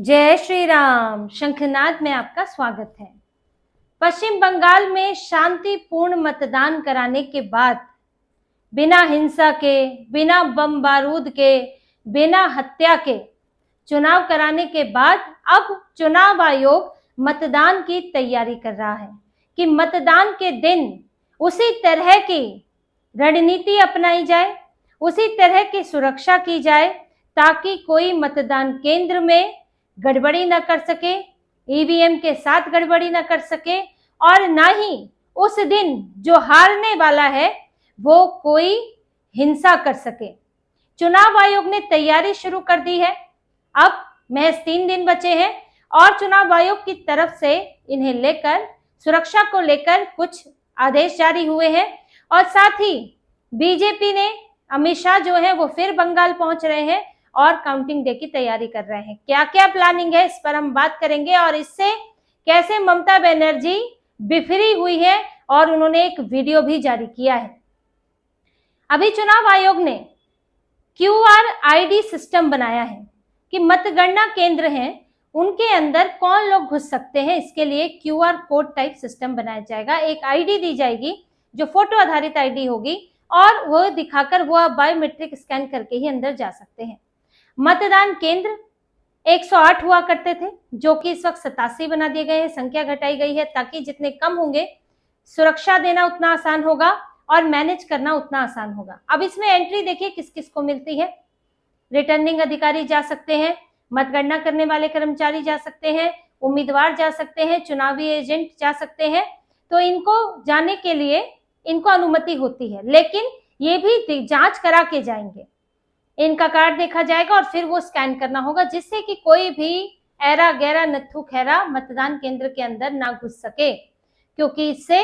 जय श्री राम। शंखनाद में आपका स्वागत है। पश्चिम बंगाल में शांतिपूर्ण मतदान कराने के बाद, बिना हिंसा के, बिना बम बारूद के, बिना हत्या के चुनाव कराने के बाद अब चुनाव आयोग मतदान की तैयारी कर रहा है कि मतदान के दिन उसी तरह की रणनीति अपनाई जाए, उसी तरह की सुरक्षा की जाए ताकि कोई मतदान केंद्र में गड़बड़ी न कर सके, ईवीएम के साथ गड़बड़ी न कर सके और ना ही उस दिन जो हारने वाला है वो कोई हिंसा कर सके। चुनाव आयोग ने तैयारी शुरू कर दी है। अब महज 3 दिन बचे हैं और चुनाव आयोग की तरफ से इन्हें लेकर, सुरक्षा को लेकर कुछ आदेश जारी हुए हैं और साथ ही बीजेपी ने, अमित शाह जो है वो फिर बंगाल पहुंच रहे हैं और काउंटिंग डे की तैयारी कर रहे हैं। क्या क्या प्लानिंग है इस पर हम बात करेंगे और इससे कैसे ममता बनर्जी बिफरी हुई है और उन्होंने एक वीडियो भी जारी किया है। अभी चुनाव आयोग ने क्यूआर आईडी सिस्टम बनाया है कि मतगणना केंद्र हैं उनके अंदर कौन लोग घुस सकते हैं, इसके लिए क्यूआर कोड टाइप सिस्टम बनाया जाएगा। एक आईडी दी जाएगी जो फोटो आधारित आईडी होगी और वो दिखाकर वो बायोमेट्रिक स्कैन करके ही अंदर जा सकते हैं। मतदान केंद्र 108 हुआ करते थे जो कि इस वक्त 87 बना दिए गए हैं, संख्या घटाई गई है ताकि जितने कम होंगे सुरक्षा देना उतना आसान होगा और मैनेज करना उतना आसान होगा। अब इसमें एंट्री देखिए किस किस को मिलती है। रिटर्निंग अधिकारी जा सकते हैं, मतगणना करने वाले कर्मचारी जा सकते हैं, उम्मीदवार जा सकते हैं, चुनावी एजेंट जा सकते हैं। तो इनको जाने के लिए इनको अनुमति होती है, लेकिन ये भी जांच करा के जाएंगे। इनका कार्ड देखा जाएगा और फिर वो स्कैन करना होगा जिससे कि कोई भी ऐरा गैरा नत्थु खैरा मतदान केंद्र के अंदर ना घुस सके, क्योंकि इससे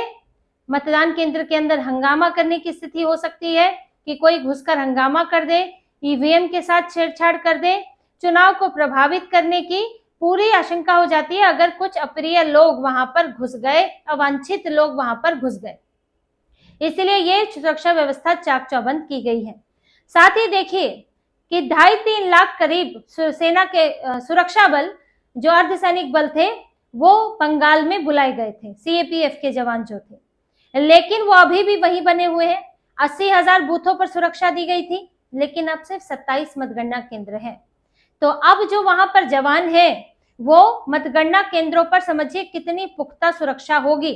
मतदान केंद्र के अंदर हंगामा करने की स्थिति हो सकती है कि कोई घुसकर हंगामा कर दे, ईवीएम के साथ छेड़छाड़ कर दे। चुनाव को प्रभावित करने की पूरी आशंका हो जाती है अगर कुछ अप्रिय लोग वहां पर घुस गए, अवांछित लोग वहां पर घुस गए। इसलिए ये सुरक्षा व्यवस्था चाक चौबंद की गई है। साथ ही देखिए कि 2.5-3 लाख करीब सेना के सुरक्षा बल जो अर्धसैनिक बल थे वो बंगाल में बुलाए गए थे, सीएपीएफ के जवान जो थे, लेकिन वो अभी भी वहीं बने हुए हैं। 80,000 बूथों पर सुरक्षा दी गई थी, लेकिन अब सिर्फ 27 मतगणना केंद्र हैं। तो अब जो वहां पर जवान है वो मतगणना केंद्रों पर समझिए कितनी पुख्ता सुरक्षा होगी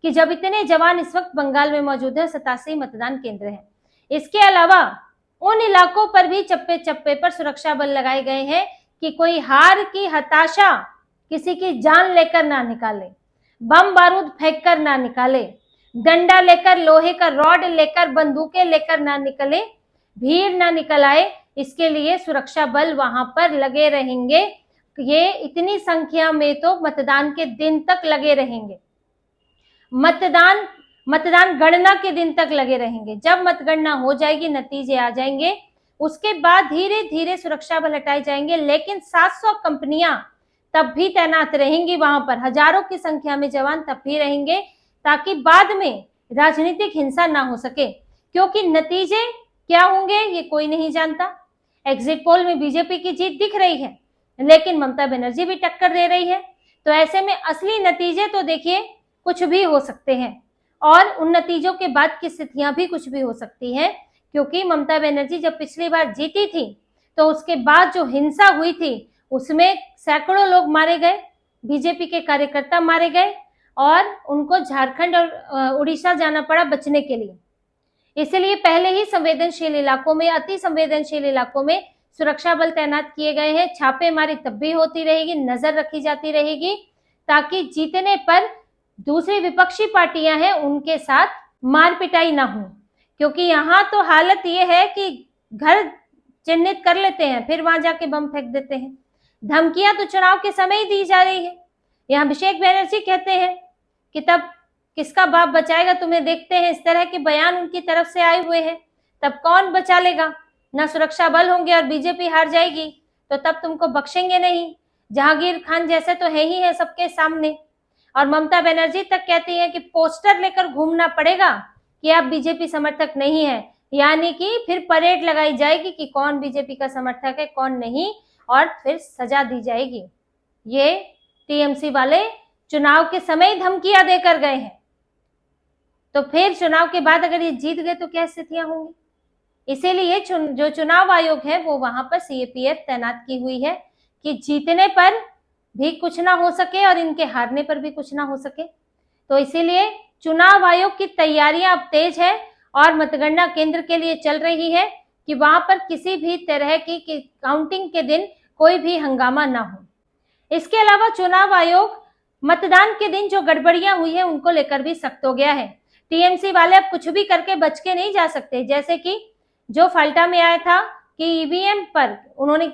कि जब इतने जवान इस वक्त बंगाल में मौजूद है, 87 मतदान केंद्र हैं। इसके अलावा उन इलाकों पर भी चप्पे चप्पे पर सुरक्षा बल लगाए गए हैं कि कोई हार की हताशा किसी की जान लेकर ना निकाले, बम बारूद फेंक कर ना निकाले, डंडा लेकर, लोहे का रॉड लेकर, बंदूकें लेकर ना निकले, भीड़ ना निकल आए। इसके लिए सुरक्षा बल वहां पर लगे रहेंगे। ये इतनी संख्या में तो मतदान के दिन तक लगे रहेंगे, मतदान गणना के दिन तक लगे रहेंगे। जब मतगणना हो जाएगी, नतीजे आ जाएंगे, उसके बाद धीरे धीरे सुरक्षा बल हटाए जाएंगे, लेकिन 700 कंपनियां तब भी तैनात रहेंगी वहां पर, हजारों की संख्या में जवान तब भी रहेंगे ताकि बाद में राजनीतिक हिंसा ना हो सके। क्योंकि नतीजे क्या होंगे ये कोई नहीं जानता। एग्जिट पोल में बीजेपी की जीत दिख रही है, लेकिन ममता बनर्जी भी टक्कर दे रही है। तो ऐसे में असली नतीजे तो देखिए कुछ भी हो सकते हैं और उन नतीजों के बाद की स्थितियां भी कुछ भी हो सकती हैं। क्योंकि ममता बनर्जी जब पिछली बार जीती थी तो उसके बाद जो हिंसा हुई थी उसमें सैकड़ों लोग मारे गए, बीजेपी के कार्यकर्ता मारे गए और उनको झारखंड और उड़ीसा जाना पड़ा बचने के लिए। इसलिए पहले ही संवेदनशील इलाकों में, अति संवेदनशील इलाकों में सुरक्षा बल तैनात किए गए हैं। छापेमारी तब भी होती रहेगी, नजर रखी जाती रहेगी ताकि जीतने पर दूसरी विपक्षी पार्टियां हैं उनके साथ मार पिटाई ना हो। क्योंकि यहाँ तो हालत ये है कि घर चिन्हित कर लेते हैं, फिर वहां जाके बम फेंक देते हैं। धमकियां तो चुनाव के समय ही दी जा रही है। यहाँ अभिषेक बनर्जी कहते हैं कि तब किसका बाप बचाएगा तुम्हें, देखते हैं। इस तरह के बयान उनकी तरफ से आए हुए हैं। तब कौन बचा लेगा? ना सुरक्षा बल होंगे और बीजेपी हार जाएगी तो तब तुमको बख्शेंगे नहीं। जहांगीर खान जैसे तो है ही है सबके सामने। और ममता बनर्जी तक कहती है कि पोस्टर लेकर घूमना पड़ेगा कि आप बीजेपी समर्थक नहीं है, यानी कि फिर परेड लगाई जाएगी कि कौन बीजेपी का समर्थक है कौन नहीं, और फिर सजा दी जाएगी। ये टीएमसी वाले चुनाव के समय धमकियां देकर गए हैं, तो फिर चुनाव के बाद अगर ये जीत गए तो क्या स्थितियां होंगी। इसीलिए जो चुनाव आयोग है वो वहां पर सीएपीएफ तैनात की हुई है कि जीतने पर भी कुछ ना हो सके और इनके हारने पर भी कुछ ना हो सके। तो इसीलिए चुनाव आयोग की तैयारियां अब तेज है और मतगणना केंद्र के लिए चल रही है कि वहां पर किसी भी तरह की काउंटिंग के दिन कोई भी हंगामा ना हो। इसके अलावा चुनाव आयोग मतदान के दिन जो गड़बड़ियां हुई है उनको लेकर भी सख्त हो गया है। टीएमसी वाले अब कुछ भी करके बच के नहीं जा सकते। जैसे कि जो फाल्टा में आया था कि ईवीएम पर उन्होंने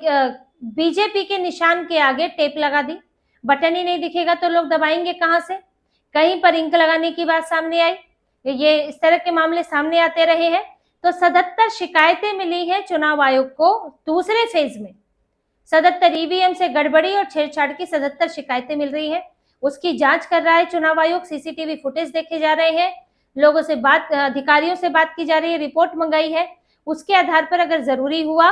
बीजेपी के निशान के आगे टेप लगा दी, बटन ही नहीं दिखेगा तो लोग दबाएंगे कहां से। कहीं पर इंक लगाने की बात सामने आई, ये इस तरह के मामले सामने आते रहे हैं। तो 77 शिकायतें मिली हैं चुनाव आयोग को दूसरे फेज में। 77 ईवीएम से गड़बड़ी और छेड़छाड़ की 77 शिकायतें मिल रही है, उसकी जांच कर रहा है चुनाव आयोग। सीसीटीवी फुटेज देखे जा रहे हैं, लोगों से बात, अधिकारियों से बात की जा रही है, रिपोर्ट मंगाई है। उसके आधार पर अगर जरूरी हुआ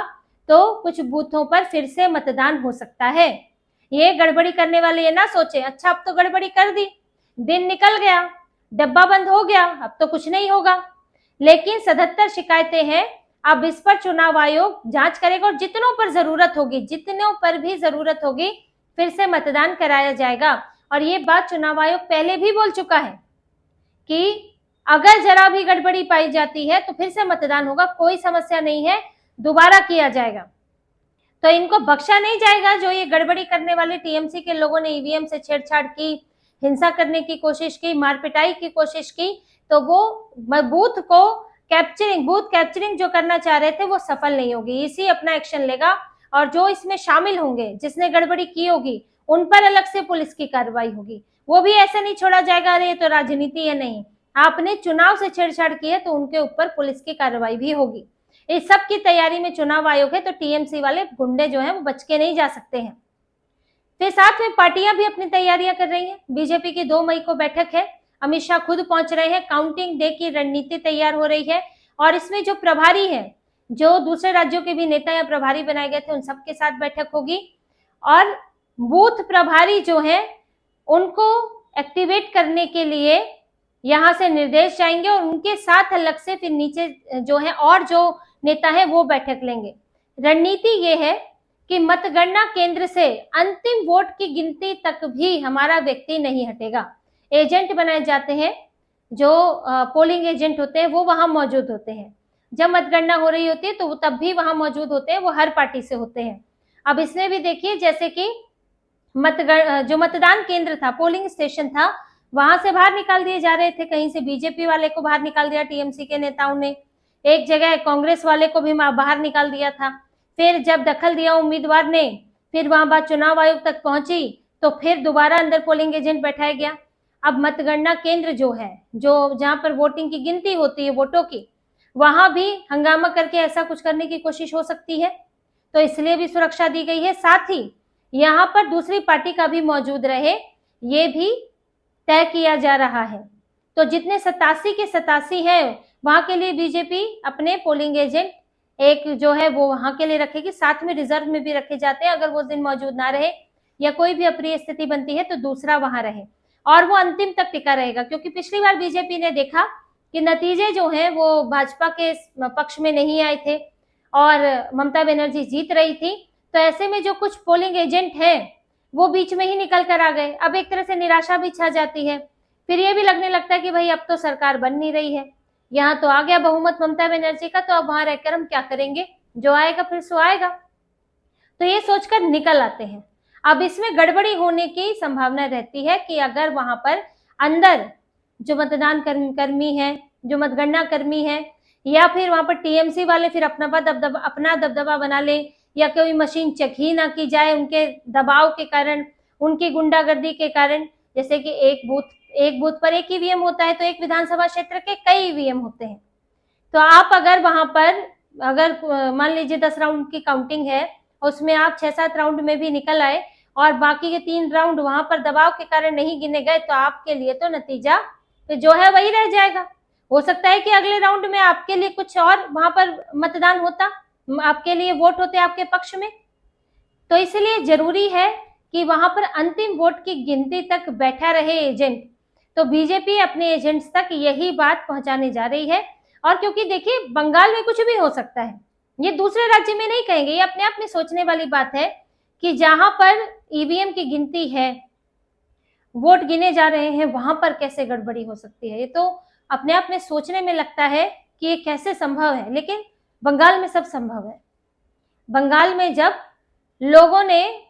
तो कुछ बूथों पर फिर से मतदान हो सकता है। ये गड़बड़ी करने वाले ये ना सोचे अच्छा अब तो गड़बड़ी कर दी, दिन निकल गया, डब्बा बंद हो गया, अब तो कुछ नहीं होगा। लेकिन 77 शिकायतें हैं, अब इस पर चुनाव आयोग जांच करेगा और जितनों पर जरूरत होगी, जितनों पर भी जरूरत होगी, फिर से मतदान कराया जाएगा। और ये बात चुनाव आयोग पहले भी बोल चुका है कि अगर जरा भी गड़बड़ी पाई जाती है तो फिर से मतदान होगा, कोई समस्या नहीं है, दोबारा किया जाएगा। तो इनको बख्शा नहीं जाएगा। जो ये गड़बड़ी करने वाले टीएमसी के लोगों ने ईवीएम से छेड़छाड़ की, हिंसा करने की कोशिश की, मारपिटाई की कोशिश की, तो वो बूथ कैप्चरिंग जो करना चाह रहे थे वो सफल नहीं होगी। इसी अपना एक्शन लेगा और जो इसमें शामिल होंगे, जिसने गड़बड़ी की होगी, उन पर अलग से पुलिस की कार्रवाई होगी। वो भी ऐसे नहीं छोड़ा जाएगा, अरे ये तो राजनीति है, नहीं, आपने चुनाव से छेड़छाड़ की है तो उनके ऊपर पुलिस की कार्रवाई भी होगी। इस सब की तैयारी में चुनाव आयोग है, तो टीएमसी वाले गुंडे जो हैं वो बच के नहीं जा सकते हैं। फिर साथ में पार्टियां भी अपनी तैयारियां कर रही हैं। बीजेपी की 2 मई को बैठक है, अमित शाह खुद पहुंच रहे हैं, काउंटिंग डे की रणनीति तैयार हो रही है और इसमें जो प्रभारी है, जो दूसरे राज्यों के भी नेता या प्रभारी बनाए गए थे, उन सबके साथ बैठक होगी और बूथ प्रभारी जो है उनको एक्टिवेट करने के लिए यहां से निर्देश जाएंगे और उनके साथ अलग से फिर नीचे जो है और जो नेता है वो बैठक लेंगे। रणनीति ये है कि मतगणना केंद्र से अंतिम वोट की गिनती तक भी हमारा व्यक्ति नहीं हटेगा। एजेंट बनाए जाते हैं, जो पोलिंग एजेंट होते हैं वो वहां मौजूद होते हैं। जब मतगणना हो रही होती है तो वो तब भी वहां मौजूद होते हैं, वो हर पार्टी से होते हैं। अब इसमें भी देखिए, जैसे कि जो मतदान केंद्र था, पोलिंग स्टेशन था, वहां से बाहर निकाल दिए जा रहे थे। कहीं से बीजेपी वाले को बाहर निकाल दिया टीएमसी के नेताओं ने, एक जगह कांग्रेस वाले को भी बाहर निकाल दिया था। फिर जब दखल दिया उम्मीदवार ने, फिर वहां बात चुनाव आयोग तक पहुंची तो फिर दोबारा अंदर पोलिंग एजेंट बैठाया गया। अब मतगणना केंद्र जो है, जो जहां पर वोटिंग की गिनती होती है वोटों की, वहां भी हंगामा करके ऐसा कुछ करने की कोशिश हो सकती है, तो इसलिए भी सुरक्षा दी गई है। साथ ही यहाँ पर दूसरी पार्टी का भी मौजूद रहे, ये भी तय किया जा रहा है। तो जितने 87 के 87 है, वहां के लिए बीजेपी अपने पोलिंग एजेंट एक जो है वो वहां के लिए रखेगी। साथ में रिजर्व में भी रखे जाते हैं, अगर वो दिन मौजूद ना रहे या कोई भी अप्रिय स्थिति बनती है तो दूसरा वहां रहे और वो अंतिम तक टिका रहेगा। क्योंकि पिछली बार बीजेपी ने देखा कि नतीजे जो हैं वो भाजपा के पक्ष में नहीं आए थे और ममता बनर्जी जीत रही थी, तो ऐसे में जो कुछ पोलिंग एजेंट हैं वो बीच में ही निकल कर आ गए। अब एक तरह से निराशा भी छा जाती है, फिर ये भी लगने लगता है कि भाई अब तो सरकार बन नहीं रही है, यहाँ तो आ गया बहुमत ममता बनर्जी का, तो अब वहां रहकर हम क्या करेंगे, जो आएगा फिर सो आएगा, तो ये सोचकर निकल आते हैं। अब इसमें गड़बड़ी होने की संभावना रहती है कि अगर वहां पर अंदर जो मतदान कर्मी है, जो मतगणना कर्मी है, या फिर वहां पर टीएमसी वाले फिर अपना दबदबा बना ले, या कोई मशीन चेक ही ना की जाए उनके दबाव के कारण, उनकी गुंडागर्दी के कारण। जैसे कि एक बूथ पर एक ईवीएम होता है, तो एक विधानसभा क्षेत्र के कई ईवीएम होते हैं। तो आप अगर वहां पर मान लीजिए 10 राउंड की काउंटिंग है, उसमें आप 6-7 राउंड में भी निकल आए और बाकी के 3 राउंड वहां पर दबाव के कारण नहीं गिने गए, तो आपके लिए तो नतीजा जो है वही रह जाएगा। हो सकता है कि अगले राउंड में आपके लिए कुछ और वहां पर मतदान होता, आपके लिए वोट होते आपके पक्ष में। तो इसलिए जरूरी है कि वहां पर अंतिम वोट की गिनती तक बैठा रहे एजेंट। तो बीजेपी अपने एजेंट्स तक यही बात पहुंचाने जा रही है। और क्योंकि देखिए बंगाल में कुछ भी हो सकता है, ये दूसरे राज्य में नहीं कहेंगे, ये अपने आप में सोचने वाली बात है कि जहां पर ईवीएम की गिनती है, वोट गिने जा रहे हैं, वहां पर कैसे गड़बड़ी हो सकती है। ये तो अपने आप में सोचने में लगता है कि ये कैसे संभव है, लेकिन बंगाल में सब संभव है। बंगाल में जब लोगों ने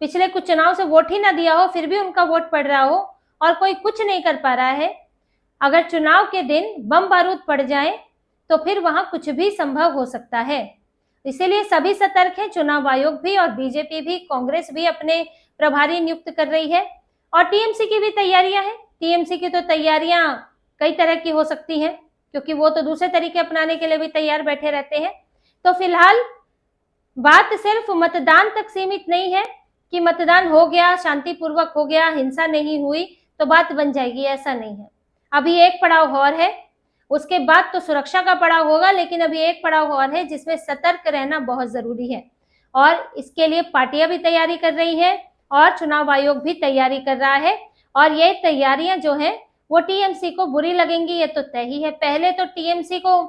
पिछले कुछ चुनाव से वोट ही ना दिया हो, फिर भी उनका वोट पड़ रहा हो और कोई कुछ नहीं कर पा रहा है, अगर चुनाव के दिन बम बारूद पड़ जाए तो फिर वहां कुछ भी संभव हो सकता है। इसीलिए सभी सतर्क हैं, चुनाव आयोग भी और बीजेपी भी, कांग्रेस भी अपने प्रभारी नियुक्त कर रही है और टीएमसी की भी तैयारियां हैं। टीएमसी की तो तैयारियां कई तरह की हो सकती हैं, क्योंकि वो तो दूसरे तरीके अपनाने के लिए भी तैयार बैठे रहते हैं। तो फिलहाल बात सिर्फ मतदान तक सीमित नहीं है कि मतदान हो गया, शांतिपूर्वक हो गया, हिंसा नहीं हुई तो बात बन जाएगी, ऐसा नहीं है। अभी एक पड़ाव और है, उसके बाद तो सुरक्षा का पड़ाव होगा, लेकिन अभी एक पड़ाव और है जिसमें सतर्क रहना बहुत जरूरी है। और इसके लिए पार्टियां भी तैयारी कर रही है और चुनाव आयोग भी तैयारी कर रहा है। और ये तैयारियां जो है वो टीएमसी को बुरी लगेंगी, ये तो तय ही है। पहले तो टीएमसी को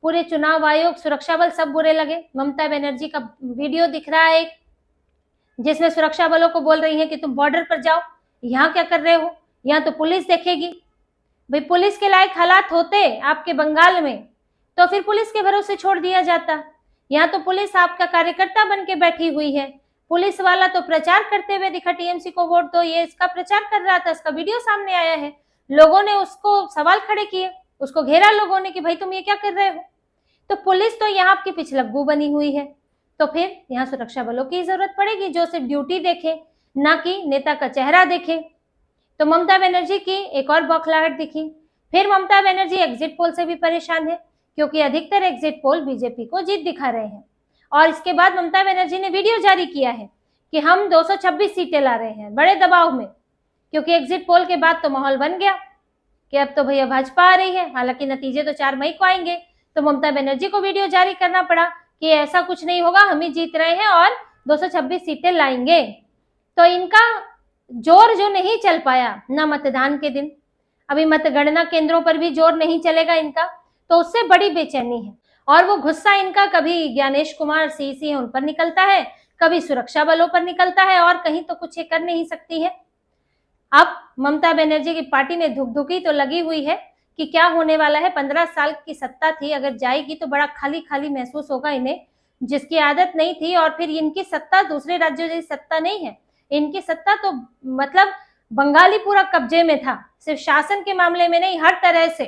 पूरे चुनाव आयोग, सुरक्षा बल सब बुरे लगे। ममता बनर्जी का वीडियो दिख रहा है जिसमें सुरक्षा बलों को बोल रही है कि तुम बॉर्डर पर जाओ, यहाँ क्या कर रहे हो, यहाँ तो पुलिस देखेगी। भाई पुलिस के लायक हालात होते आपके बंगाल में तो फिर पुलिस के भरोसे छोड़ दिया जाता। यहाँ तो पुलिस आपका कार्यकर्ता बन के बैठी हुई है। पुलिस वाला तो प्रचार करते हुए दिखा, टीएमसी को वोट दो, ये इसका प्रचार कर रहा था, इसका वीडियो सामने आया है। लोगों ने उसको सवाल खड़े किए, उसको घेरा लोगों ने कि भाई तुम ये क्या कर रहे हो। तो पुलिस तो यहाँ आपकी पिछलग्गू बनी हुई है। तो फिर यहाँ सुरक्षा बलों की जरूरत पड़ेगी जो सिर्फ ड्यूटी देखे, ना कि नेता का चेहरा देखे। तो ममता बनर्जी की एक और बौखलाहट दिखी। फिर ममता बनर्जी एग्जिट पोल से भी परेशान है, क्योंकि अधिकतर एग्जिट पोल बीजेपी को जीत दिखा रहे हैं। और इसके बाद ममता बनर्जी ने वीडियो जारी किया है कि हम 226 सीटें ला रहे हैं, बड़े दबाव में, क्योंकि एग्जिट पोल के बाद तो माहौल बन गया कि अब तो भैया भाजपा आ रही है। हालांकि नतीजे तो 4 मई को आएंगे, तो ममता बनर्जी को वीडियो जारी करना पड़ा कि ऐसा कुछ नहीं होगा, हम ही जीत रहे हैं और 226 सीटें लाएंगे। तो इनका जोर जो नहीं चल पाया ना मतदान के दिन, अभी मतगणना केंद्रों पर भी जोर नहीं चलेगा इनका, तो उससे बड़ी बेचैनी है। और वो गुस्सा इनका कभी ज्ञानेश कुमार सीसी है उन पर निकलता है, कभी सुरक्षा बलों पर निकलता है, और कहीं तो कुछ ये कर नहीं सकती है। अब ममता बनर्जी की पार्टी में धुकधुकी तो लगी हुई है कि क्या होने वाला है। 15 साल की सत्ता थी, अगर जाएगी तो बड़ा खाली खाली महसूस होगा इन्हें, जिसकी आदत नहीं थी। और फिर इनकी सत्ता दूसरे राज्यों जैसी सत्ता नहीं है, इनकी सत्ता तो मतलब बंगाली पूरा कब्जे में था, सिर्फ शासन के मामले में नहीं, हर तरह से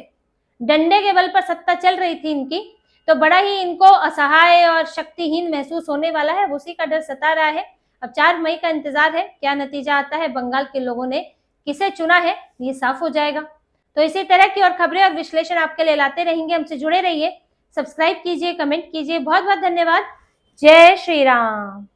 डंडे के बल पर सत्ता चल रही थी इनकी। तो बड़ा ही इनको असहाय और शक्तिहीन महसूस होने वाला है, उसी का डर सता रहा है। अब 4 मई का इंतजार है, क्या नतीजा आता है, बंगाल के लोगों ने किसे चुना है ये साफ हो जाएगा। तो इसी तरह की और खबरें और विश्लेषण आपके लिए लाते रहेंगे, हमसे जुड़े रहिए, सब्सक्राइब कीजिए, कमेंट कीजिए। बहुत बहुत धन्यवाद। जय श्री राम।